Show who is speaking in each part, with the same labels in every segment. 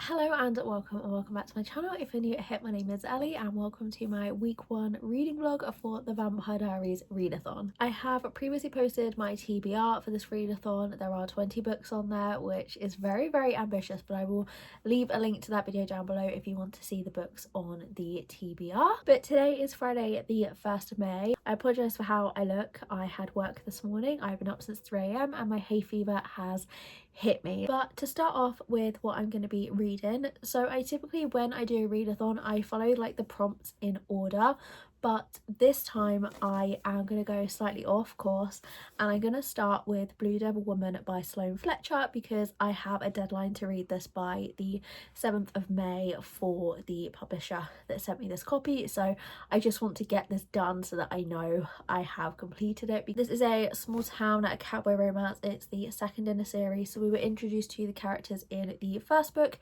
Speaker 1: Hello and welcome back to my channel. If you're new here, my name is Ellie and welcome to my week 1 reading vlog for the Vampire Diaries Readathon. I have previously posted my TBR for this readathon. There are 20 books on there, which is very ambitious, but I will leave a link to that video down below if you want to see the books on the TBR. But today is Friday the 1st of May. I apologise for how I look. I had work this morning. I've been up since 3 AM and my hay fever has hit me. But to start off with what I'm going to be reading, so I typically, when I do a readathon, I follow like the prompts in order, but this time I am going to go slightly off course and I'm going to start with Blue Devil Woman by Sloane Fletcher because I have a deadline to read this by the 7th of May for the publisher that sent me this copy, so I just want to get this done so that I know I have completed it. This is a small town cowboy romance. It's the second in a series, so we were introduced to the characters in the first book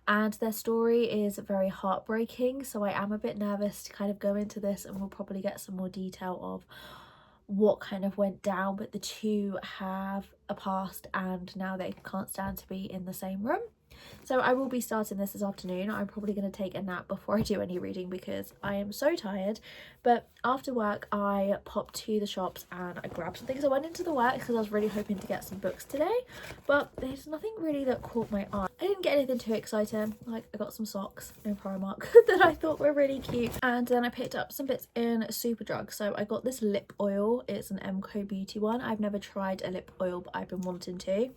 Speaker 1: and their story is very heartbreaking, so I am a bit nervous to kind of go into this, and we'll probably get some more detail of what kind of went down, but the two have a past and now they can't stand to be in the same room. So I will be starting this afternoon. I'm probably going to take a nap before I do any reading because I am so tired. But after work I popped to the shops and I grabbed some things. I went into the works because I was really hoping to get some books today, but there's nothing really that caught my eye. I didn't get anything too exciting. Like, I got some socks in Primark that I thought were really cute, and then I picked up some bits in Superdrug. So I got this lip oil. It's an MCO Beauty one. I've never tried a lip oil, but I've been wanting to.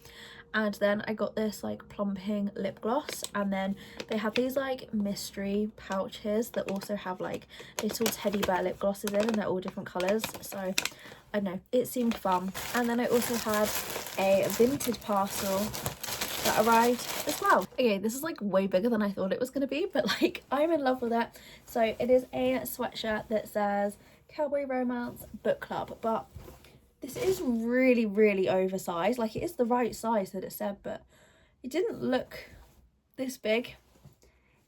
Speaker 1: And then I got this like plumping lip gloss, and then they have these like mystery pouches that also have like little teddy bear lip glosses in, and they're all different colours, so I don't know, it seemed fun. And then I also had a vintage parcel that arrived as well. Okay, this is like way bigger than I thought it was going to be, but like I'm in love with it. So it is a sweatshirt that says Cowboy Romance Book Club, but this is really oversized. Like, it is the right size that it said, but it didn't look this big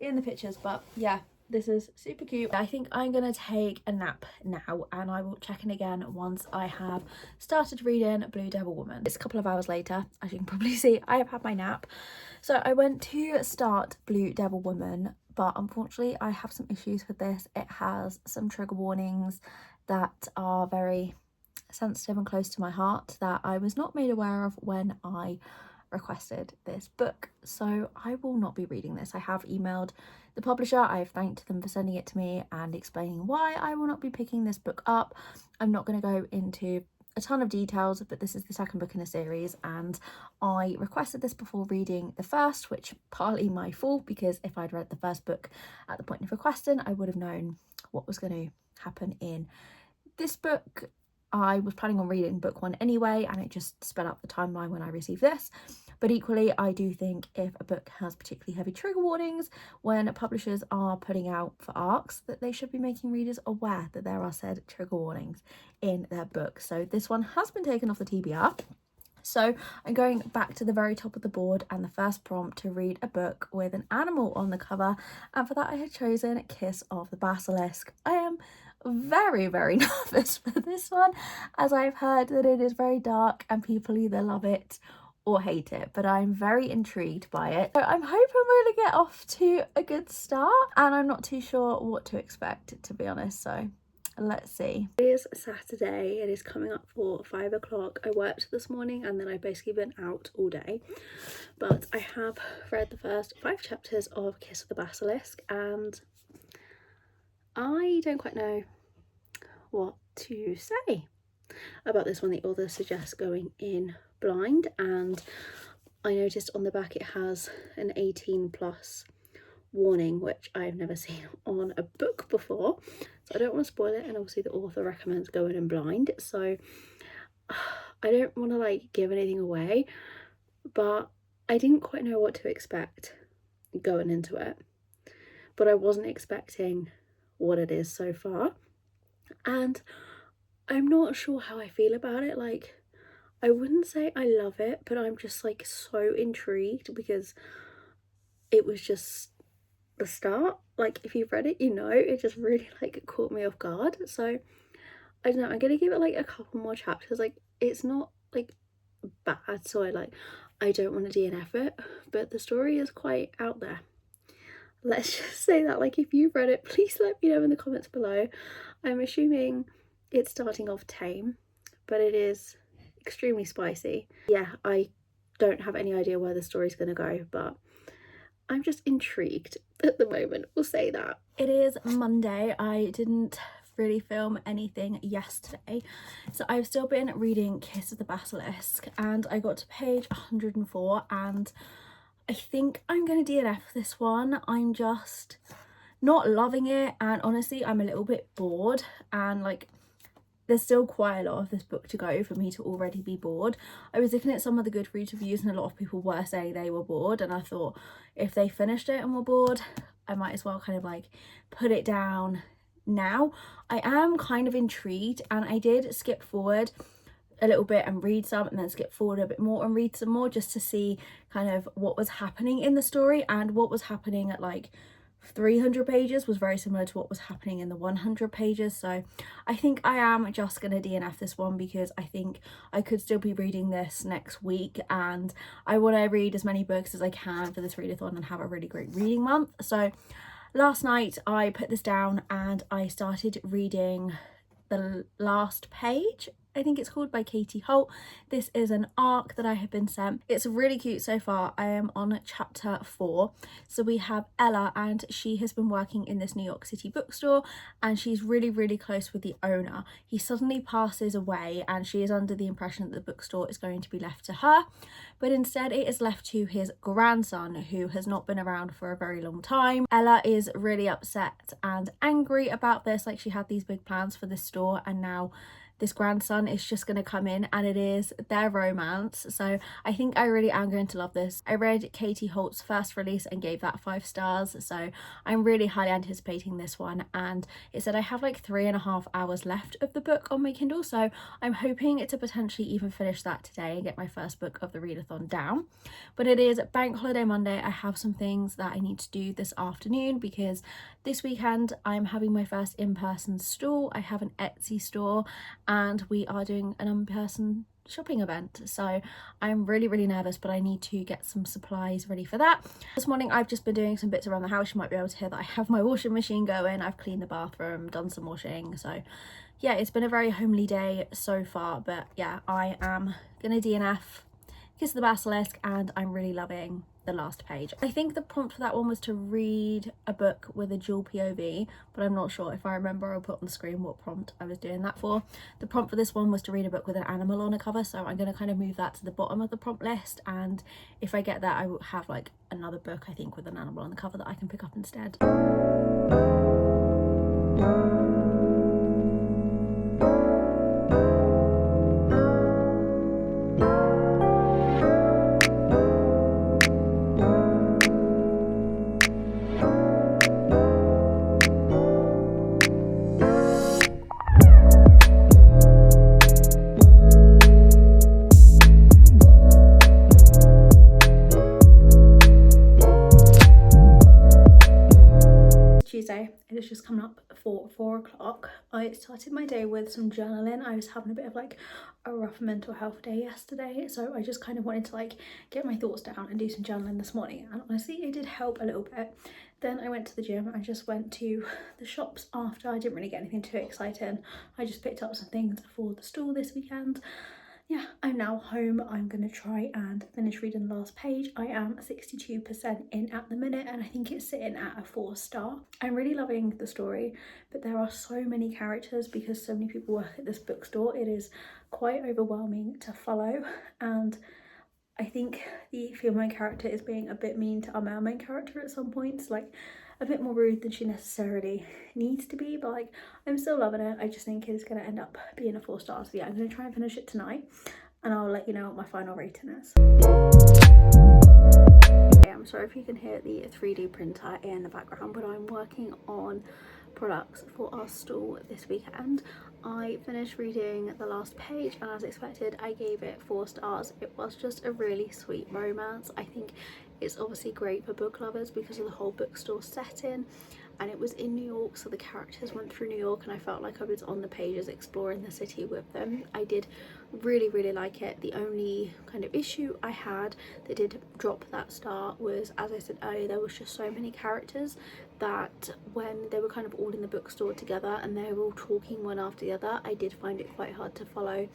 Speaker 1: in the pictures. But yeah, this is super cute. I think I'm gonna take a nap now and I will check in again once I have started reading Blue Devil Woman. It's a couple of hours later, as you can probably see. I have had my nap. So I went to start Blue Devil Woman, but unfortunately I have some issues with this. It has some trigger warnings that are very sensitive and close to my heart that I was not made aware of when I requested this book, so I will not be reading this. I have emailed the publisher. I have thanked them for sending it to me and explaining why I will not be picking this book up. I'm not going to go into a ton of details, but this is the second book in a series and I requested this before reading the first, which partly my fault, because if I'd read the first book at the point of requesting, I would have known what was going to happen in this book. I was planning on reading book 1 anyway, and it just sped up the timeline when I received this. But equally, I do think if a book has particularly heavy trigger warnings, when publishers are putting out for ARCs, that they should be making readers aware that there are said trigger warnings in their book. So this one has been taken off the TBR. So I'm going back to the very top of the board and the first prompt to read a book with an animal on the cover, and for that I had chosen Kiss of the Basilisk. I am very nervous for this one, as I've heard that it is very dark and people either love it or hate it, but I'm very intrigued by it. So I'm hoping I'm going to get off to a good start, and I'm not too sure what to expect, to be honest, so let's see. It is Saturday. It is coming up for 5 o'clock. I worked this morning and then I've basically been out all day, but I have read the first 5 chapters of Kiss of the Basilisk and I don't quite know what to say about this one. The author suggests going in blind, and I noticed on the back it has an 18+ warning, which I've never seen on a book before, so I don't want to spoil it, and obviously the author recommends going in blind, so I don't want to like give anything away, but I didn't quite know what to expect going into it, but I wasn't expecting what it is so far, and I'm not sure how I feel about it. Like, I wouldn't say I love it, but I'm just like so intrigued because it was just the start. Like, if you've read it, you know, it just really like caught me off guard. So I don't know, I'm gonna give it like a couple more chapters. Like, it's not like bad, so I don't want to DNF it, but the story is quite out there. Let's just say that. Like, if you've read it, please let me know in the comments below. I'm assuming it's starting off tame, but it is extremely spicy. Yeah, I don't have any idea where the story's gonna go, but I'm just intrigued at the moment, we'll say that. It is Monday. I didn't really film anything yesterday, so I've still been reading Kiss of the Basilisk, and I got to page 104, and I think I'm gonna DNF this one. I'm just not loving it, and honestly I'm a little bit bored, and like there's still quite a lot of this book to go for me to already be bored. I was looking at some of the Goodreads reviews and a lot of people were saying they were bored, and I thought if they finished it and were bored, I might as well kind of like put it down now. I am kind of intrigued, and I did skip forward a little bit and read some, and then skip forward a bit more and read some more, just to see kind of what was happening in the story. And what was happening at like 300 pages was very similar to what was happening in the 100 pages. So I think I am just gonna DNF this one, because I think I could still be reading this next week, and I want to read as many books as I can for this readathon and have a really great reading month. So last night I put this down and I started reading The Last Page, I think it's called, by Katie Holt. This is an arc that I have been sent. It's really cute so far. I am on chapter 4. So we have Ella, and she has been working in this New York City bookstore, and she's really close with the owner. He suddenly passes away, and she is under the impression that the bookstore is going to be left to her, but instead it is left to his grandson, who has not been around for a very long time. Ella is really upset and angry about this. Like, she had these big plans for this store, and now this grandson is just going to come in, and it is their romance. So I think I really am going to love this. I read Katie Holt's first release and gave that 5 stars, so I'm really highly anticipating this one. And it said I have like 3.5 hours left of the book on my Kindle, so I'm hoping to potentially even finish that today and get my first book of the readathon down. But it is Bank Holiday Monday. I have some things that I need to do this afternoon, because this weekend I'm having my first in-person stall. I have an Etsy store, and we are doing an in-person shopping event, so I'm really nervous, but I need to get some supplies ready for that. This morning I've just been doing some bits around the house. You might be able to hear that I have my washing machine going. I've cleaned the bathroom, done some washing, so yeah, it's been a very homely day so far. But yeah, I am gonna DNF Kiss of the Basilisk, and I'm really loving The Last Page. I think the prompt for that one was to read a book with a dual POV, but I'm not sure. If I remember, I'll put on the screen what prompt I was doing that for. The prompt for this one was to read a book with an animal on a cover, so I'm going to kind of move that to the bottom of the prompt list, and if I get that, I will have like another book, I think, with an animal on the cover that I can pick up instead. Tuesday. It has just come up for 4 o'clock. I started my day with some journaling. I was having a bit of like a rough mental health day yesterday, so I just kind of wanted to like get my thoughts down and do some journaling this morning, and honestly it did help a little bit. Then I went to the gym. I just went to the shops after. I didn't really get anything too exciting. I just picked up some things for the stall this weekend. Yeah, I'm now home. I'm gonna try and finish reading The Last Page. I am 62% in at the minute, and I think it's sitting at a 4 star. I'm really loving the story, but there are so many characters because so many people work at this bookstore. It is quite overwhelming to follow, and I think the female character is being a bit mean to our male main character at some points, like a bit more rude than she necessarily needs to be, but like I'm still loving it. I just think it is going to end up being a 4 stars. So yeah, I'm going to try and finish it tonight, and I'll let you know what my final rating is. Okay, I'm sorry if you can hear the 3D printer in the background, but I'm working on products for our stall this weekend. I finished reading The Last Page, and as expected I gave it 4 stars. It was just a really sweet romance. I think It's obviously great for book lovers because of the whole bookstore setting, and it was in New York, so the characters went through New York and I felt like I was on the pages exploring the city with them. I did really like it. The only kind of issue I had that did drop that star was, as I said earlier, there was just so many characters that when they were kind of all in the bookstore together and they were all talking one after the other, I did find it quite hard to follow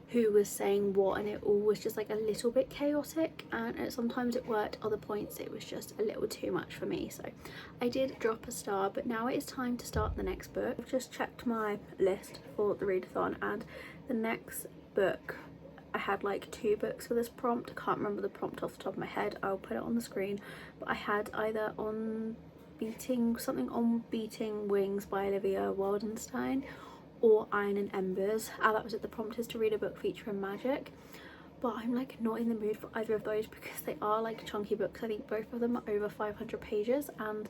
Speaker 1: who was saying what, and it all was just like a little bit chaotic, and sometimes it worked, other points it was just a little too much for me, so I did drop a star. But now it is time to start the next book. I've just checked my list for the readathon, and the next book, I had like 2 books for this prompt. I can't remember the prompt off the top of my head, I'll put it on the screen, but I had either on beating wings by Olivia Waldenstein or Iron and Embers. That was it. The prompt is to read a book featuring magic, but I'm like not in the mood for either of those because they are like chunky books. I think both of them are over 500 pages and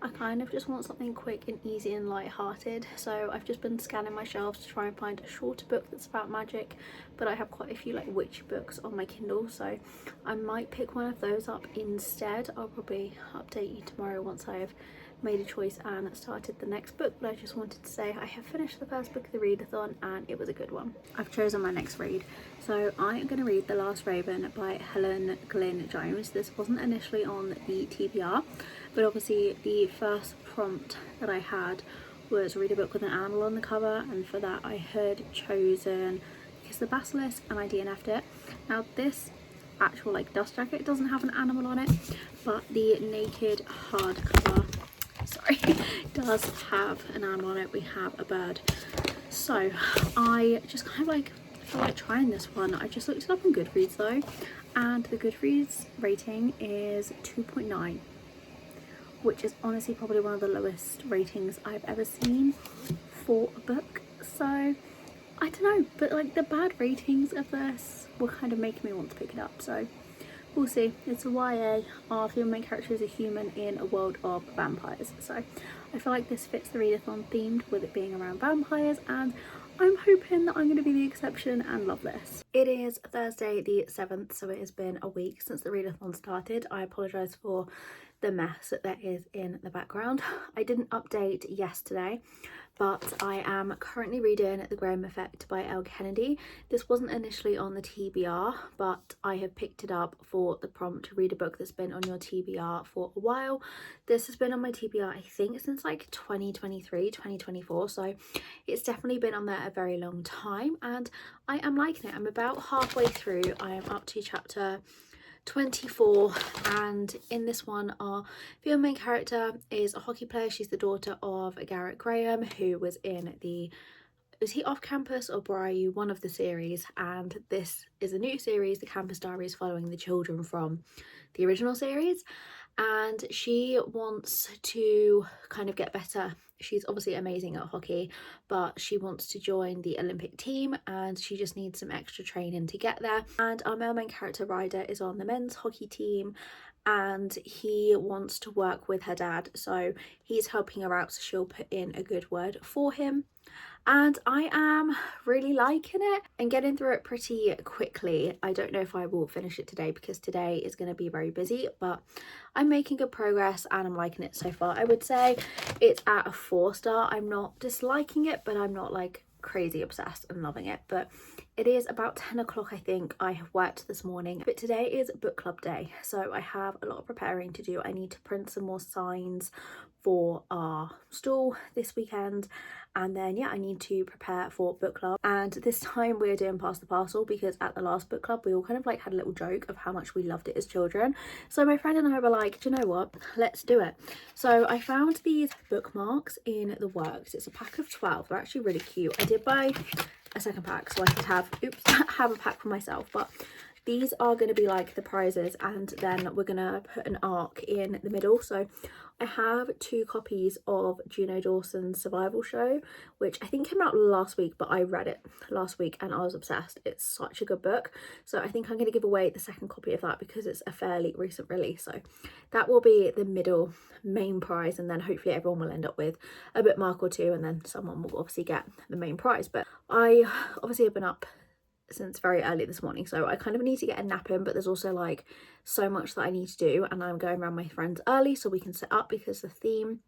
Speaker 1: I kind of just want something quick and easy and light-hearted. So I've just been scanning my shelves to try and find a shorter book that's about magic, but I have quite a few like witchy books on my Kindle, so I might pick one of those up instead. I'll probably update you tomorrow once I've made a choice and started the next book. But I just wanted to say I have finished the first book of the readathon and it was a good one. I've chosen my next read, so I am going to read The Last Raven by Helen Glynn Jones. This wasn't initially on the TBR, but obviously the first prompt that I had was read a book with an animal on the cover, and for that I had chosen Kiss the Basilisk and I DNF'd it. Now this actual like dust jacket doesn't have an animal on it, but the naked hardcover does have an animal on it. We have a bird. So I just kind of like feel like trying this one. I just looked it up on Goodreads though, and the Goodreads rating is 2.9, which is honestly probably one of the lowest ratings I've ever seen for a book. So I don't know, but like the bad ratings of this were kind of making me want to pick it up, so we'll see. It's a YA. Our female main character is a human in a world of vampires, so I feel like this fits the readathon themed with it being around vampires, and I'm hoping that I'm going to be the exception and love this. It is Thursday the 7th, so it has been a week since the readathon started. I apologise for the mess that there is in the background. I didn't update yesterday, but I am currently reading The Graham Effect by Elle Kennedy. This wasn't initially on the TBR, but I have picked it up for the prompt to read a book that's been on your TBR for a while. This has been on my TBR I think since like 2023, 2024, so it's definitely been on there a very long time and I am liking it. I'm about halfway through. I am up to chapter 24, and in this one our female main character is a hockey player. She's the daughter of Garrett Graham, who was in the, is he Off Campus or Briar, one of the series, and this is a new series, The Campus Diaries, following the children from the original series, and she wants to kind of get better. She's obviously amazing at hockey, but she wants to join the Olympic team and she just needs some extra training to get there. And our male main character Ryder is on the men's hockey team and he wants to work with her dad, so he's helping her out so she'll put in a good word for him. And I am really liking it and getting through it pretty quickly. I don't know if I will finish it today because today is going to be very busy, but I'm making good progress and I'm liking it so far. I would say it's at a 4-star. I'm not disliking it, but I'm not like crazy obsessed and loving it. But it is about 10 o'clock I think. I have worked this morning, but today is book club day, so I have a lot of preparing to do. I need to print some more signs for our stall this weekend, and then yeah, I need to prepare for book club. And this time we're doing Pass the Parcel because at the last book club we all kind of like had a little joke of how much we loved it as children, so my friend and I were like, do you know what, let's do it. So I found these bookmarks in the works. It's a pack of 12. They're actually really cute. I did buy a second pack so I could have have a pack for myself, but these are going to be like the prizes, and then we're gonna put an arc in the middle. So I have 2 copies of Juno Dawson's Survival Show, which I think came out last week, but I read it last week and I was obsessed. It's such a good book, so I think I'm going to give away the second copy of that because it's a fairly recent release. So that will be the middle main prize, and then hopefully everyone will end up with a bookmark or 2, and then someone will obviously get the main prize. But I obviously have been up since very early this morning, so I kind of need to get a nap in, but there's also like so much that I need to do, and I'm going around my friends early so we can set up because the theme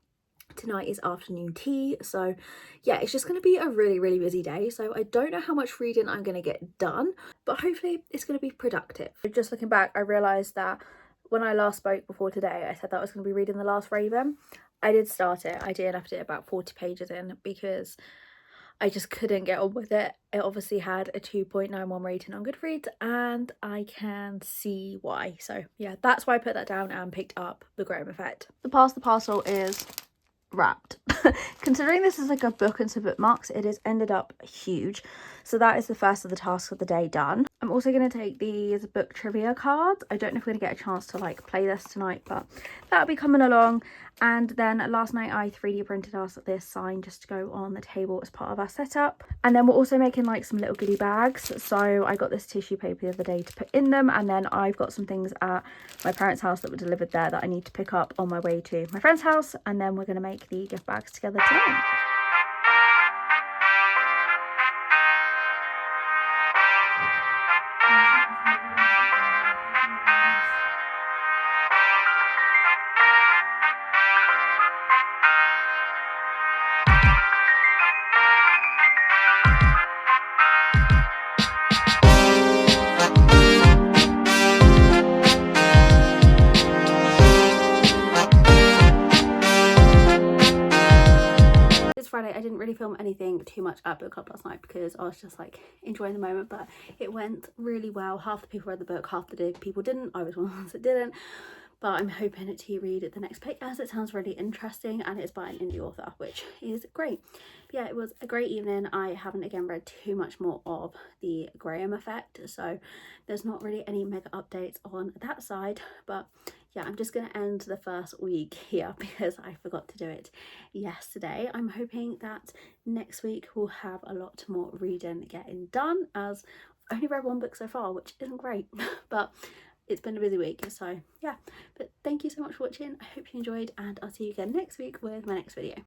Speaker 1: tonight is afternoon tea. So yeah, it's just going to be a really busy day, so I don't know how much reading I'm going to get done, but hopefully it's going to be productive. Just looking back, I realised that when I last spoke before today, I said that I was going to be reading The Last Raven. I did start it. I DNF'd it about 40 pages in because I just couldn't get on with it. It obviously had a 2.91 rating on Goodreads, and I can see why. So yeah, that's why I put that down and picked up The Graham Effect. The Pass the Parcel is wrapped. Considering this is like a book and some bookmarks, it has ended up huge. So that is the first of the tasks of the day done. I'm also going to take these book trivia cards. I don't know if we're going to get a chance to like play this tonight, but that'll be coming along. And then last night I 3D printed us this sign just to go on the table as part of our setup. And then we're also making like some little goodie bags. So I got this tissue paper the other day to put in them, and then I've got some things at my parents' house that were delivered there that I need to pick up on my way to my friend's house, and then we're going to make the gift bags together tonight. Friday, I didn't really film anything too much at book club last night because I was just like enjoying the moment, but it went really well. Half the people read the book, half the people didn't. I was one of the ones that didn't, but I'm hoping to read the next pick as it sounds really interesting, and it's by an indie author, which is great. But yeah, it was a great evening. I haven't again read too much more of The Graham Effect, so there's not really any mega updates on that side, but yeah, I'm just going to end the first week here because I forgot to do it yesterday. I'm hoping that next week we'll have a lot more reading getting done, as I've only read one book so far, which isn't great, but it's been a busy week, so yeah. But thank you so much for watching. I hope you enjoyed, and I'll see you again next week with my next video.